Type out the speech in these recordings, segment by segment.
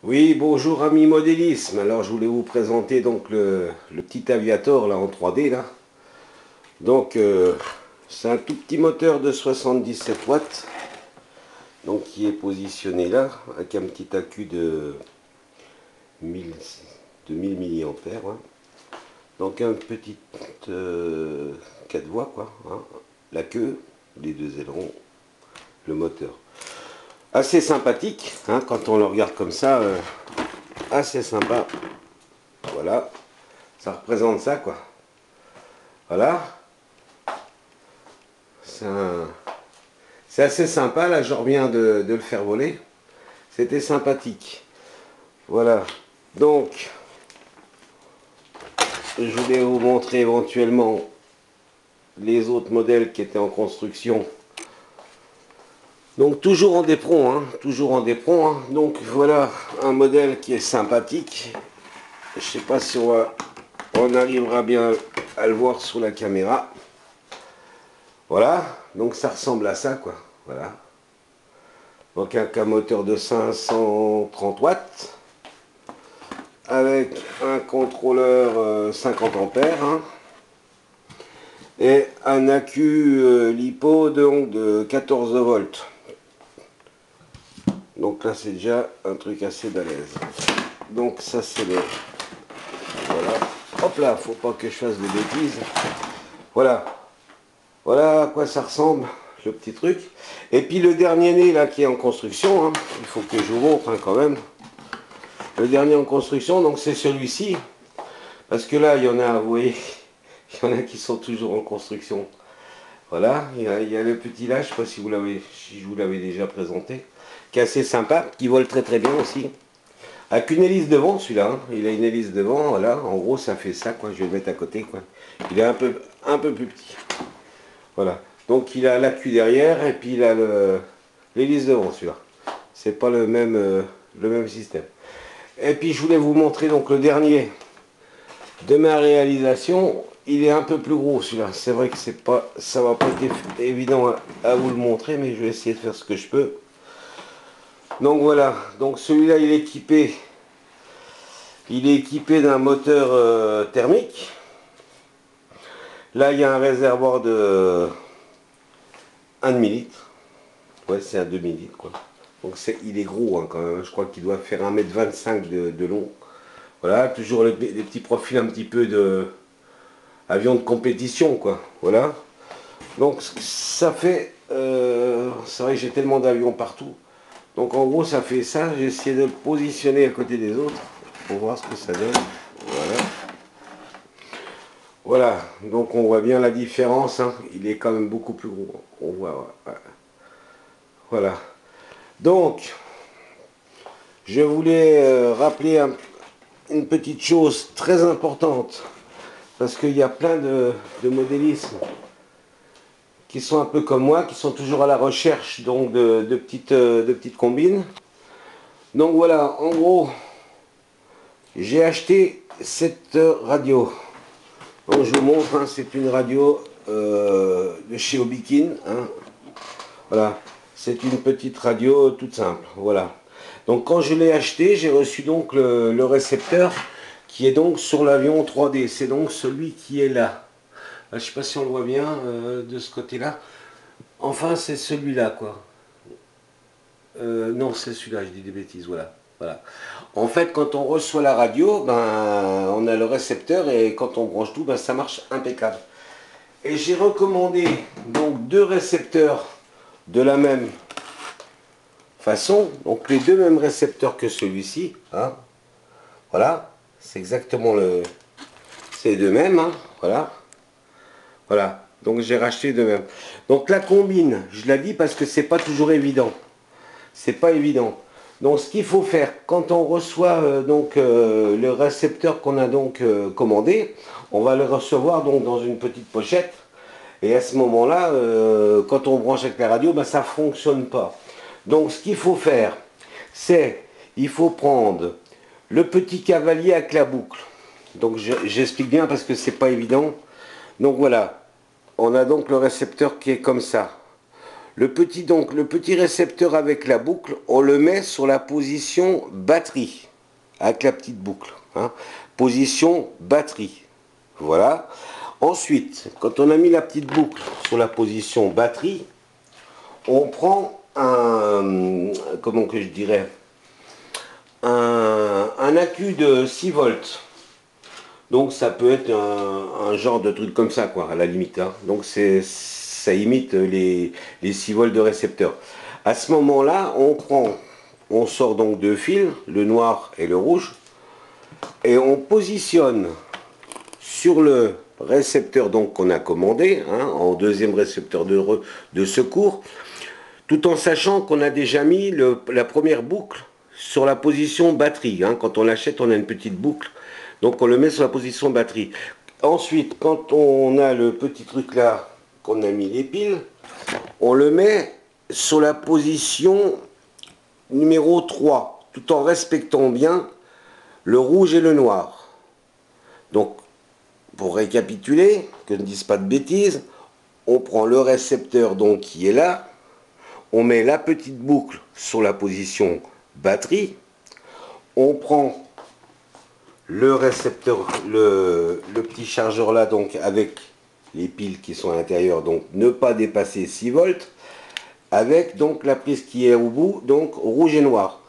Oui, bonjour ami modélisme. Alors je voulais vous présenter donc le petit Aviator là en 3D là. Donc c'est un tout petit moteur de 77 watts. Donc qui est positionné là avec un petit accu de 1000, 1000 mAh. Donc un petit 4 voies quoi, hein. La queue, les deux ailerons, le moteur. Assez sympathique hein, quand on le regarde comme ça, assez sympa. Voilà, ça représente ça quoi. Voilà, c'est assez sympa, là je reviens de le faire voler. C'était sympathique. Voilà, donc je voulais vous montrer éventuellement les autres modèles qui étaient en construction. Donc toujours en Dépron, hein, toujours en Dépron. Hein. Donc voilà un modèle qui est sympathique. Je sais pas si on arrivera bien à le voir sur la caméra. Voilà, donc ça ressemble à ça quoi. Voilà. Donc un moteur de 530 watts avec un contrôleur 50 ampères hein, et un accu LiPo de 14 volts. Donc là c'est déjà un truc assez balèze. Donc ça c'est le... Voilà. Hop là, faut pas que je fasse de bêtises. Voilà. Voilà à quoi ça ressemble, le petit truc. Et puis le dernier né là qui est en construction, hein, il faut que je vous montre hein, quand même. Le dernier en construction, donc c'est celui-ci. Parce que là, il y en a, vous voyez, il y en a qui sont toujours en construction. Voilà, il y a le petit là, je ne sais pas si si je vous l'avais déjà présenté, qui est assez sympa, qui vole très très bien aussi. Avec une hélice devant celui-là, hein. Il a une hélice devant, voilà, en gros ça fait ça, quoi. Je vais le mettre à côté, quoi. Il est un peu plus petit. Voilà, donc il a l'accu derrière et puis il a l'hélice devant celui-là. C'est pas le même système. Et puis je voulais vous montrer donc le dernier de ma réalisation. Il est un peu plus gros celui-là. C'est vrai que ça va pas être évident à vous le montrer, mais je vais essayer de faire ce que je peux. Donc voilà, donc celui-là il est équipé d'un moteur thermique. Là il y a un réservoir de 1,5 litre. Ouais, c'est un demi-litre quoi. Donc il est gros hein, quand même. Je crois qu'il doit faire 1,25 m de long. Voilà, toujours les petits profils un petit peu de avion de compétition quoi. Voilà. Donc ça fait, c'est vrai que j'ai tellement d'avions partout. Donc en gros ça fait ça. J'ai essayé de le positionner à côté des autres pour voir ce que ça donne. Voilà. Voilà. Donc on voit bien la différence. Hein. Il est quand même beaucoup plus gros. On voit. Ouais. Voilà. Donc je voulais rappeler une petite chose très importante. Parce qu'il y a plein de modélismes qui sont un peu comme moi, qui sont toujours à la recherche donc de petites combines. Donc voilà, en gros, j'ai acheté cette radio. Donc je vous montre, hein, c'est une radio de chez Obikin. Hein. Voilà, c'est une petite radio toute simple. Voilà. Donc quand je l'ai acheté, j'ai reçu donc le récepteur qui est donc sur l'avion 3D. C'est donc celui qui est là. Je ne sais pas si on le voit bien de ce côté-là. Enfin, c'est celui-là, quoi. Non, c'est celui-là, je dis des bêtises, voilà. Voilà. En fait, quand on reçoit la radio, ben, on a le récepteur et quand on branche tout, ben, ça marche impeccable. Et j'ai recommandé donc deux récepteurs de la même façon, donc les deux mêmes récepteurs que celui-ci. Hein. Voilà, c'est exactement c'est les deux mêmes, hein. Voilà. Voilà, donc j'ai racheté de même. Donc la combine, je la dis parce que c'est pas toujours évident. C'est pas évident. Donc ce qu'il faut faire, quand on reçoit le récepteur qu'on a donc commandé, on va le recevoir donc dans une petite pochette. Et à ce moment-là, quand on branche avec la radio, ben, ça ne fonctionne pas. Donc ce qu'il faut faire, c'est, il faut prendre le petit cavalier avec la boucle. Donc j'explique bien parce que c'est pas évident. Donc voilà, on a donc le récepteur qui est comme ça. Le petit récepteur avec la boucle, on le met sur la position batterie, avec la petite boucle. Hein. Position batterie. Voilà. Ensuite, quand on a mis la petite boucle sur la position batterie, on prend comment que je dirais, un accu de 6 volts. Donc ça peut être un genre de truc comme ça, quoi, à la limite. Hein. Donc ça imite les 6 volts de récepteur. À ce moment-là, on sort donc deux fils, le noir et le rouge, et on positionne sur le récepteur donc qu'on a commandé, hein, en deuxième récepteur de secours, tout en sachant qu'on a déjà mis la première boucle sur la position batterie. Hein. Quand on l'achète, on a une petite boucle, donc on le met sur la position batterie. Ensuite, quand on a le petit truc là, qu'on a mis les piles, on le met sur la position numéro 3, tout en respectant bien le rouge et le noir. Donc, pour récapituler, que je ne dise pas de bêtises, on prend le récepteur donc qui est là, on met la petite boucle sur la position batterie, on prend le récepteur, le petit chargeur là donc avec les piles qui sont à l'intérieur, donc ne pas dépasser 6 volts, avec donc la prise qui est au bout, donc rouge et noir.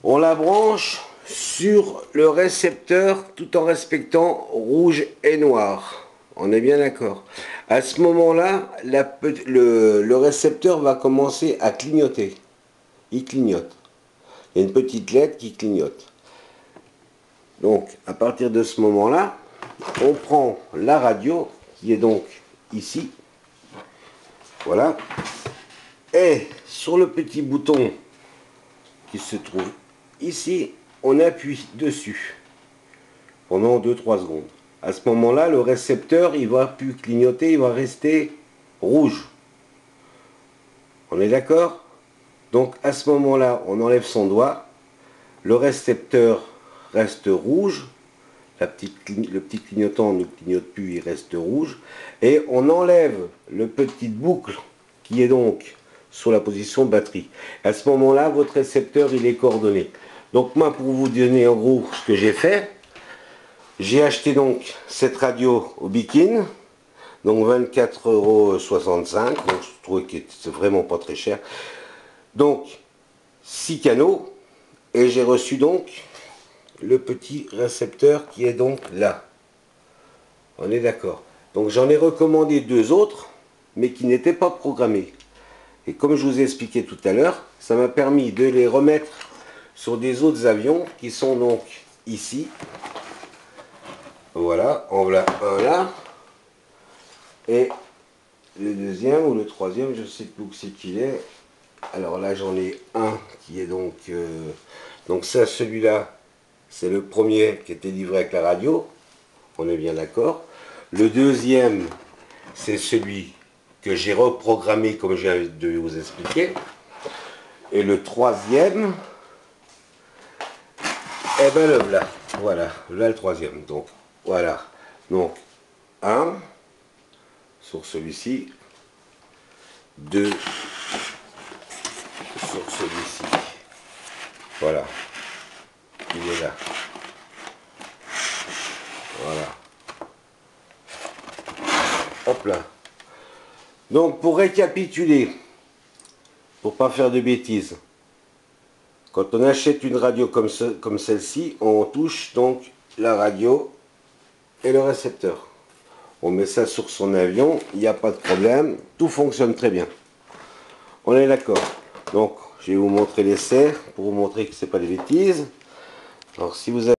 On la branche sur le récepteur tout en respectant rouge et noir. On est bien d'accord. À ce moment-là, le récepteur va commencer à clignoter. Il clignote. Il y a une petite LED qui clignote. Donc, à partir de ce moment-là, on prend la radio, qui est donc ici. Voilà. Et sur le petit bouton qui se trouve ici, on appuie dessus pendant 2-3 secondes. À ce moment-là, le récepteur, il va plus clignoter, il va rester rouge. On est d'accord? Donc à ce moment-là, on enlève son doigt, le récepteur reste rouge, le petit clignotant ne clignote plus, il reste rouge, et on enlève le petit boucle qui est donc sur la position batterie. À ce moment-là, votre récepteur, il est coordonné. Donc moi, pour vous donner en gros ce que j'ai fait, j'ai acheté donc cette radio au Bikin, donc 24,65 €, donc je trouvais que c'est vraiment pas très cher. Donc 6 canaux, et j'ai reçu donc le petit récepteur qui est donc là. On est d'accord. Donc j'en ai recommandé 2 autres, mais qui n'étaient pas programmés. Et comme je vous ai expliqué tout à l'heure, ça m'a permis de les remettre sur des autres avions qui sont donc ici. Voilà, en voilà un là. Et le deuxième ou le troisième, je ne sais plus où c'est qu'il est. Alors là, j'en ai un qui est donc... donc ça, celui-là, c'est le premier qui était livré avec la radio. On est bien d'accord. Le deuxième, c'est celui que j'ai reprogrammé comme je viens de vous expliquer. Et le troisième, eh ben le voilà. Voilà, là le troisième. Donc voilà. Donc un sur celui-ci, 2 sur celui-ci. Voilà. Il est là. Voilà. Hop là. Donc pour récapituler, pour pas faire de bêtises, quand on achète une radio comme celle-ci, on touche donc la radio et le récepteur. On met ça sur son avion, il n'y a pas de problème, tout fonctionne très bien. On est d'accord. Donc je vais vous montrer l'essai pour vous montrer que c'est pas des bêtises. Alors si vous avez